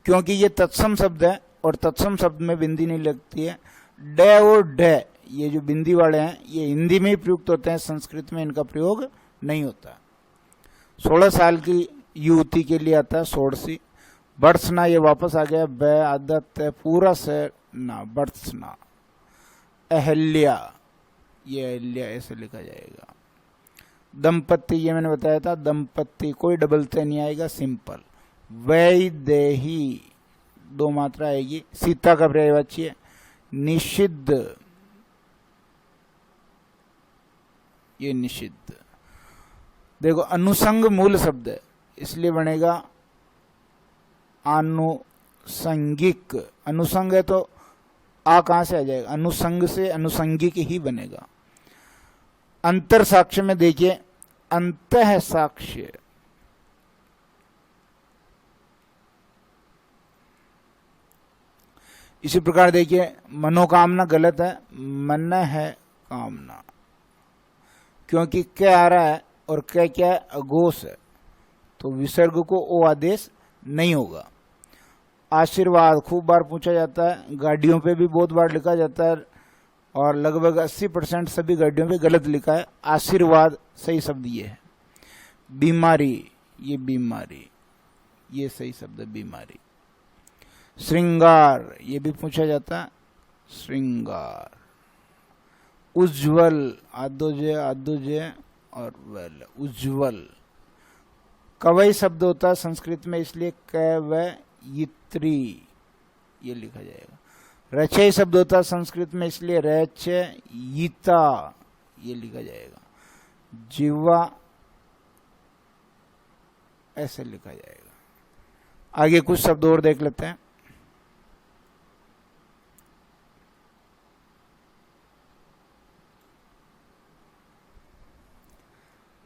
क्योंकि ये तत्सम शब्द है, और तत्सम शब्द में बिंदी नहीं लगती है। डे और डे, ये जो बिंदी वाले हैं ये हिंदी में ही प्रयुक्त होते हैं, संस्कृत में इनका प्रयोग नहीं होता। 16 साल की युवती के लिए आता है षोडशी। बर्सना, ये वापस आ गया, ब आदत पूरा से ना, बर्सना। अहल्या, ये अहल्या ऐसे लिखा जाएगा। दंपत्ति, ये मैंने बताया था, दंपत्ति कोई डबल त नहीं आएगा, सिंपल। वैदेही, 2 मात्रा आएगी। सीता का पर्यायवाची है। निषिद्ध, ये निषिद्ध। देखो अनुसंग मूल शब्द है, इसलिए बनेगा आनुसंगिक। अनुसंग है तो आ कहां से आ जाएगा? अनुसंग से अनुसंगिक ही बनेगा। अंतर साक्ष्य में देखिए, अंतः साक्ष्य, इसी प्रकार देखिए मनोकामना गलत है, मन है कामना, क्योंकि क्या आ रहा है और क्या अघोष है, तो विसर्ग को ओ आदेश नहीं होगा। आशीर्वाद खूब बार पूछा जाता है, गाड़ियों पे भी बहुत बार लिखा जाता है, और लगभग 80% सभी गाड़ियों पे गलत लिखा है। आशीर्वाद सही शब्द ये है। बीमारी, ये बीमारी, ये सही शब्द है, बीमारी। श्रृंगार, ये भी पूछा जाता है, श्रृंगार। उज्ज्वल, आदुजय और वल, उज्ज्वल। कवई शब्द होता है संस्कृत में, इसलिए कवयित्री ये लिखा जाएगा। रचय शब्द होता है संस्कृत में, इसलिए रचयिता ये लिखा जाएगा। जीवा ऐसे लिखा जाएगा। आगे कुछ शब्द और देख लेते हैं।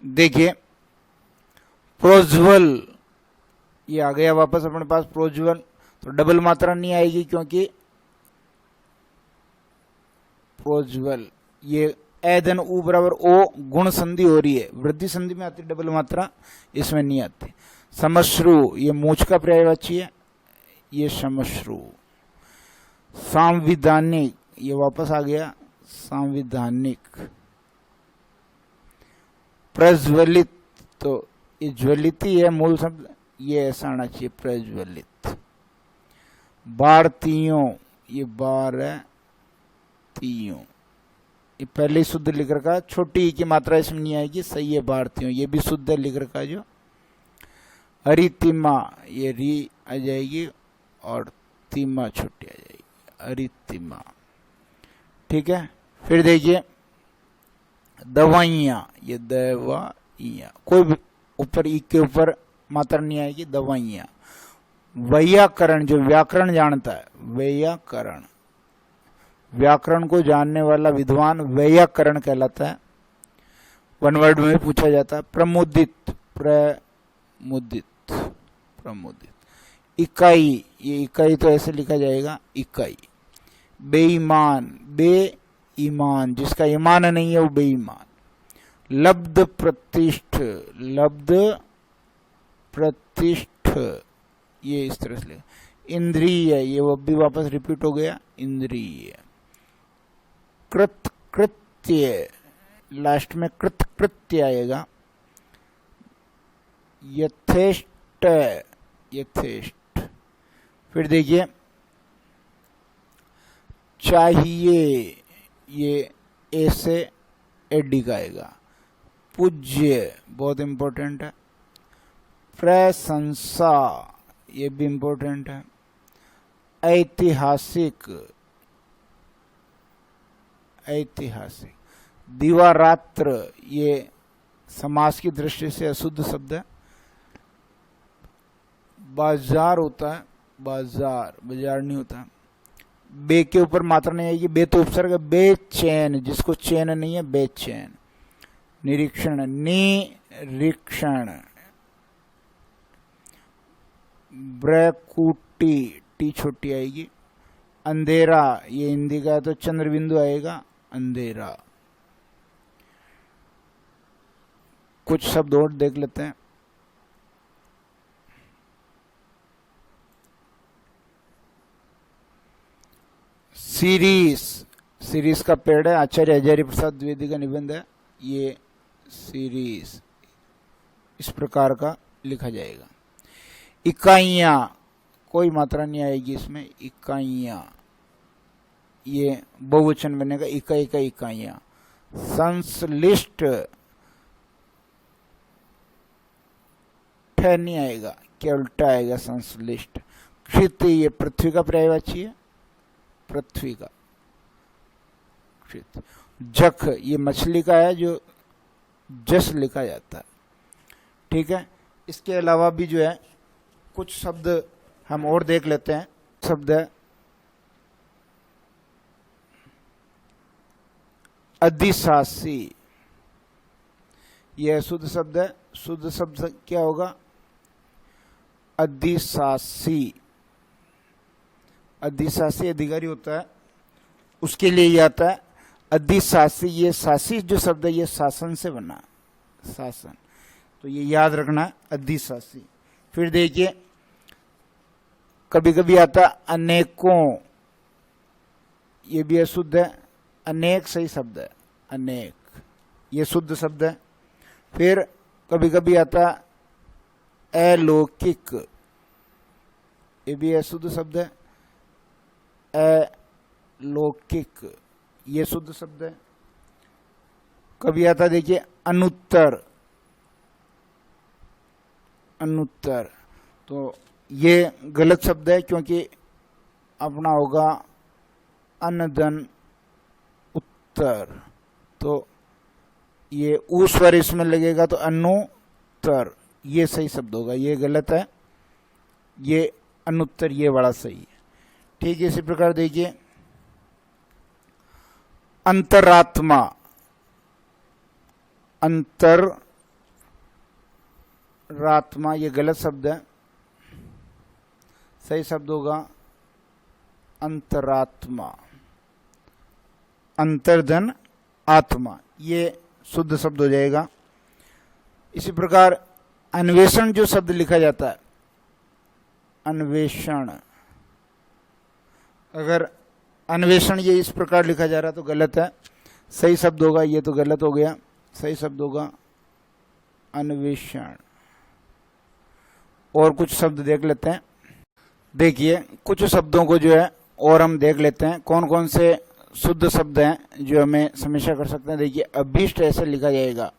देखिए प्रोज्वल, ये आ गया वापस अपने पास प्रोज्वल। तो डबल मात्रा नहीं आएगी क्योंकि प्रोज्वल ये एदन उ बराबर ओ गुण संधि हो रही है, वृद्धि संधि में आती डबल मात्रा, इसमें नहीं आती। समश्रु, ये मूछ का पर्यायवाची है, ये समश्रु। सांविधानिक, ये वापस आ गया, सांविधानिक। प्रज्वलित, तो ये ज्वलित ही है मूल शब्द, ये ऐसा आना चाहिए, प्रज्वलित। भारतीयों, ये भारतीयों, ये पहले ही शुद्ध लिख रखा है, छोटी ई की मात्रा इसमें नहीं आएगी, सही है भारतीयों, ये भी शुद्ध लिख रखा है जो। अरितिमा, ये री आ जाएगी और तिमा छोटी आ जाएगी, अरितिमा। ठीक है। फिर देखिए दवाइयाँ, ये दवाइयाँ, कोई भी ऊपर ई के ऊपर मात्रा नहीं आएगी, दवाइयाँ। वैयाकरण, जो व्याकरण जानता है, वैयाकरण, व्याकरण को जानने वाला विद्वान वैयाकरण कहलाता है। वन वर्ड में पूछा जाता है। प्रमुदित, प्रमुदित, प्रमुदित। इकाई, ये इकाई तो ऐसे लिखा जाएगा, इकाई। बेईमान, बेईमान, जिसका ईमान नहीं है वो बेईमान। लब्ध प्रतिष्ठ, लब्ध प्रतिष्ठ, ये इस तरह से लिखा। इंद्रिय, ये वो भी वापस रिपीट हो गया, इंद्रिय। कृत्कृत्य, लास्ट में कृत्कृत्य आएगा। यथेष्ट, यथेष्ट। फिर देखिए चाहिए, ये ए से एडी का आएगा। पूज्य, बहुत इंपॉर्टेंट है। प्रशंसा, ये भी इंपॉर्टेंट है। ऐतिहासिक, ऐतिहासिक। दिवारात्र, ये समास की दृष्टि से अशुद्ध शब्द है। बाजार होता है, बाजार, बाजार नहीं होता है। बे के ऊपर मात्रा नहीं आएगी, बे तो उपसर्ग। बेचैन, जिसको चैन नहीं है, बेचैन। निरीक्षण, निरीक्षण। ब्रैकुटी, टी छोटी आएगी। अंधेरा, ये हिंदी का है तो चंद्रबिंदु आएगा, अंधेरा। कुछ शब्द और देख लेते हैं। सीरीज, सीरीज का पेड़ है, आचार्य हजारी प्रसाद द्विवेदी का निबंध है। ये सीरीज इस प्रकार का लिखा जाएगा। इकाइयां, कोई मात्रा नहीं आएगी इसमें, इकाइयां, ये बहुवचन बनेगा, इकाई का इकाइयां। संश्लिष्ट, ठ नहीं आएगा, केवल ट आएगा, संश्लिष्ट। क्षित, ये पृथ्वी का पर्यायवाची है, पृथ्वी का, क्षित। जख, ये मछली का है जो जस लिखा जाता है। ठीक है, इसके अलावा भी जो है कुछ शब्द हम और देख लेते हैं। शब्द है अधिशासी, यह शुद्ध शब्द है। शुद्ध शब्द क्या होगा? अधिशासी। अधिशासी अधिकारी होता है, उसके लिए ये आता है अधिशासी। ये शासी जो शब्द है ये शासन से बना, शासन, तो ये याद रखना है, अधिशासी। फिर देखिए कभी कभी आता अनेकों, ये भी अशुद्ध है। अनेक सही शब्द है, अनेक, ये शुद्ध शब्द है। फिर कभी कभी आता अलौकिक, ये भी अशुद्ध शब्द है। अलौकिक, ये शुद्ध शब्द है। कभी आता देखिए अनुत्तर, अनुत्तर, तो ये गलत शब्द है क्योंकि अपना होगा अनदन उत्तर, तो ये ऊ स्वर इसमें लगेगा तो अनुत्तर, ये सही शब्द होगा, ये गलत है, ये अनुत्तर, ये बड़ा सही है। ठीक है, इसी प्रकार देखिए अंतरात्मा, अंतरात्मा ये गलत शब्द है, सही शब्द होगा अंतरात्मा, अंतर्धन आत्मा, ये शुद्ध शब्द हो जाएगा। इसी प्रकार अन्वेषण जो शब्द लिखा जाता है, अन्वेषण, अगर अन्वेषण ये इस प्रकार लिखा जा रहा है तो गलत है, सही शब्द होगा, ये तो गलत हो गया, सही शब्द होगा अन्वेषण। और कुछ शब्द देख लेते हैं। देखिए कुछ शब्दों को जो है और हम देख लेते हैं कौन कौन से शुद्ध शब्द हैं जो हमें समीक्षा कर सकते हैं। देखिए अभीष्ट ऐसे लिखा जाएगा,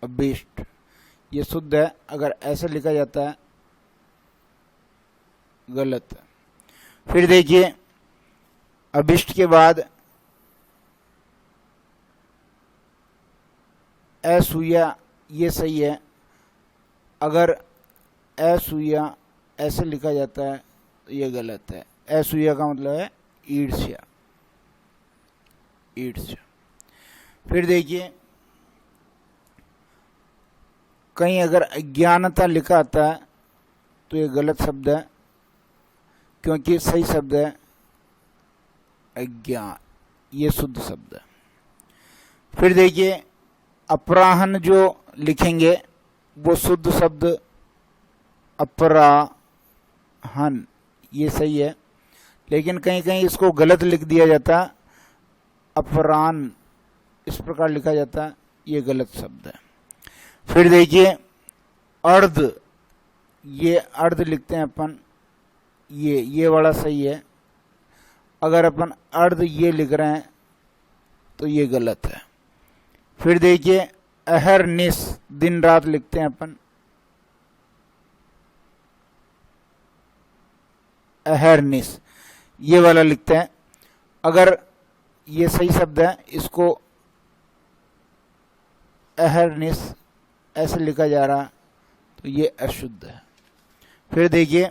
अभीष्ट ये शुद्ध है, अगर ऐसे लिखा जाता है गलत है। फिर देखिए अभिष्ट के बाद असूया, ये सही है, अगर असूया ऐसे लिखा जाता है तो ये गलत है। असूया का मतलब है ईर्ष्या, ईर्ष्या। फिर देखिए कहीं अगर अज्ञानता लिखा आता है तो ये गलत शब्द है, क्योंकि सही शब्द है अज्ञान, ये शुद्ध शब्द है। फिर देखिए अपराहन जो लिखेंगे वो शुद्ध शब्द अपराहन, ये सही है, लेकिन कहीं कहीं इसको गलत लिख दिया जाता, अपरान इस प्रकार लिखा जाता, ये गलत शब्द है। फिर देखिए अर्ध, ये अर्ध लिखते हैं अपन, ये वाला सही है। अगर अपन अर्ध ये लिख रहे हैं तो ये गलत है। फिर देखिए अहरनिश, दिन रात लिखते हैं अपन, अहरनिश ये वाला लिखते हैं। अगर ये सही शब्द है, इसको अहरनिश ऐसे लिखा जा रहा तो ये अशुद्ध है। फिर देखिए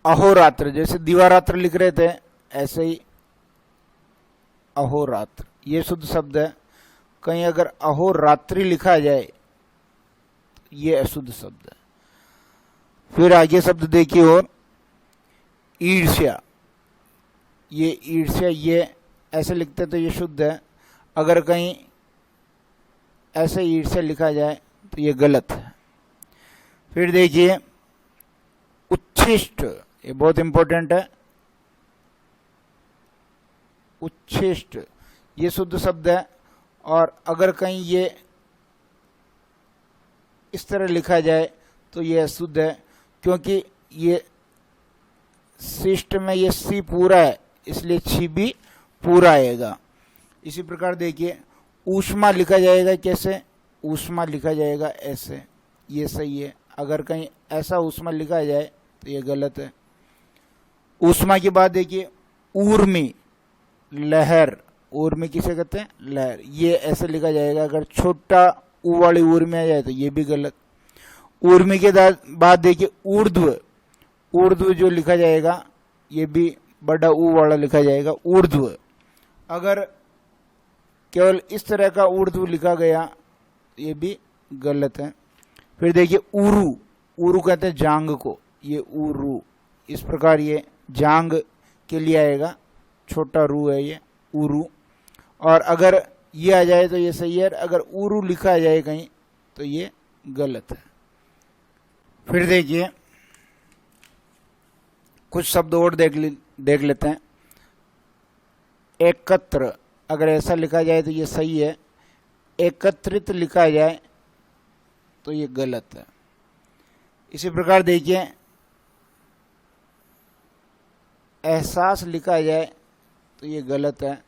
अहोरात्र, जैसे दिवारात्र लिख रहे थे ऐसे ही अहोरात्र, ये शुद्ध शब्द है। कहीं अगर अहोरात्रि लिखा जाए ये अशुद्ध शब्द है। फिर आगे शब्द देखिए और ईर्ष्या, ये ईर्ष्या ये ऐसे लिखते तो ये शुद्ध है। अगर कहीं ऐसे ईर्ष्या लिखा जाए तो ये गलत है। फिर देखिए उच्छिष्ट, ये बहुत इंपॉर्टेंट है, उच्छिष्ट ये शुद्ध शब्द है। और अगर कहीं ये इस तरह लिखा जाए तो ये अशुद्ध है, क्योंकि ये शिष्ट में ये सी पूरा है, इसलिए छी भी पूरा आएगा। इसी प्रकार देखिए ऊष्मा लिखा जाएगा, कैसे ऊष्मा लिखा जाएगा ऐसे, ये सही है। अगर कहीं ऐसा ऊष्मा लिखा जाए तो ये गलत है। ऊष्मा के बाद देखिए ऊर्मी, लहर, ऊर्मी किसे कहते हैं लहर, ये ऐसे लिखा जाएगा। अगर छोटा ऊ वाली ऊर्मी आ जाए तो ये भी गलत। ऊर्मी के बाद देखिए ऊर्ध्व, ऊर्ध्व जो लिखा जाएगा ये भी बड़ा ऊ वाला लिखा जाएगा ऊर्ध्व। अगर केवल इस तरह का ऊर्ध्व लिखा गया ये भी गलत है। फिर देखिए ऊरू, ऊरू कहते हैं जांग को, ये ऊरू, इस प्रकार ये जांग के लिए आएगा, छोटा रू है ये ऊरू। और अगर ये आ जाए तो ये सही है, अगर ऊरू लिखा जाए कहीं तो ये गलत है। फिर देखिए कुछ शब्द और देख लेते हैं। एकत्र, अगर ऐसा लिखा जाए तो ये सही है, एकत्रित लिखा जाए तो ये गलत है। इसी प्रकार देखिए एहसास लिखा जाए तो ये गलत है,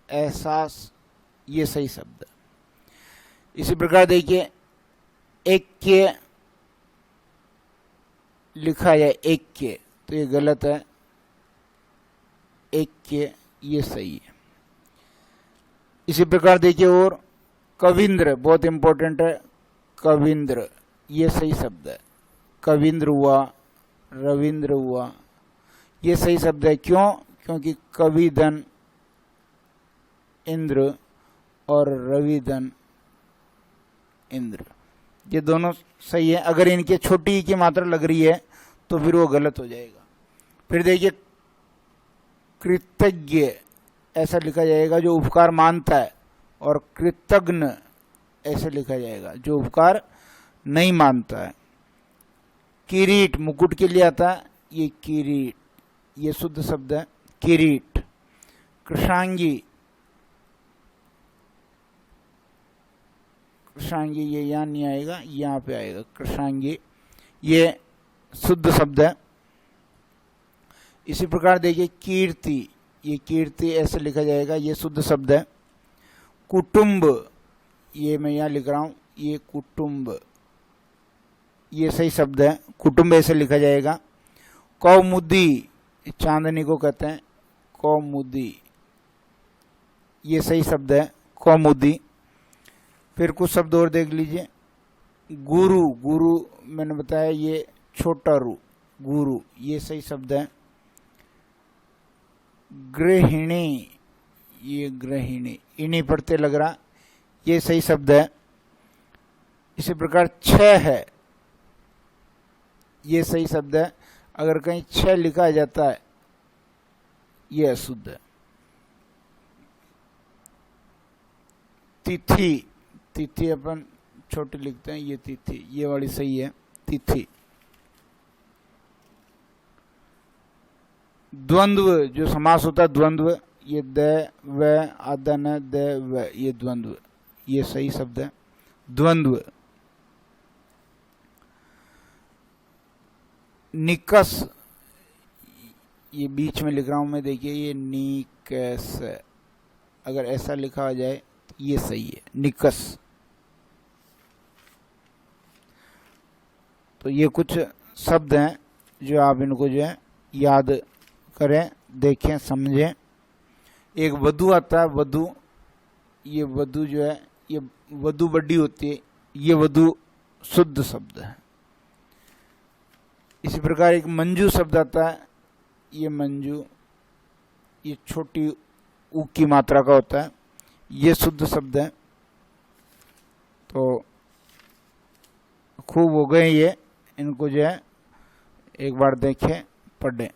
एहसास ये सही शब्द है। इसी प्रकार देखिए ऐक्य लिखा जाए ऐक्य तो ये गलत है, ऐक्य ये सही है। इसी प्रकार देखिए और कविंद्र, बहुत इंपॉर्टेंट है, कविंद्र ये सही शब्द है। कविंद्र हुआ, रविंद्र हुआ, ये सही शब्द है। क्यों? क्योंकि कविधन इंद्र और रविधन इंद्र, ये दोनों सही है। अगर इनके छोटी की मात्रा लग रही है तो फिर वो गलत हो जाएगा। फिर देखिए कृतज्ञ ऐसा लिखा जाएगा जो उपकार मानता है, और कृतज्ञ ऐसे लिखा जाएगा जो उपकार नहीं मानता है। किरीट, मुकुट के लिए आता है, ये किरीट ये शुद्ध शब्द है किरीट। कृषांगी, कृषांगी ये यहाँ नहीं आएगा, यहाँ पे आएगा कृषांगी, ये शुद्ध शब्द है। इसी प्रकार देखिए कीर्ति, ये कीर्ति ऐसे लिखा जाएगा, ये शुद्ध शब्द है। कुटुंब, ये मैं यहाँ लिख रहा हूँ, ये कुटुंब ये सही शब्द है, कुटुंब ऐसे लिखा जाएगा। कौमुदी, चांदनी को कहते हैं कौमुदी, ये सही शब्द है कौमुदी। फिर कुछ शब्द और देख लीजिए। गुरु, गुरु मैंने बताया ये छोटा रू, गुरु ये सही शब्द है। गृहिणी, ये गृहिणी इन्हीं पढ़ते लग रहा, ये सही शब्द है। इसी प्रकार छह है, ये सही शब्द है। अगर कहीं छह लिखा जाता है ये अशुद्ध है। तिथि, तिथि अपन छोटी लिखते हैं, ये तिथि ये वाली सही है, तिथि। द्वंद्व जो समास होता है द्वंद्व, ये द व आदन द व, ये द्वंद्व ये सही शब्द है, द्वंद्व। निकस, ये बीच में लिख रहा हूं मैं, देखिए ये निकस, अगर ऐसा लिखा हो जाए तो ये सही है, निकस। तो ये कुछ शब्द हैं जो आप इनको जो है याद करें, देखें, समझें। एक वधु आता है, वधु, ये वधु जो है ये वधु बड़ी होती है, ये वधु शुद्ध शब्द है। इसी प्रकार एक मंजू शब्द आता है, ये मंजू ये छोटी ऊ की मात्रा का होता है, ये शुद्ध शब्द है। तो खूब हो गए ये, इनको जो है एक बार देखें, पढ़ें।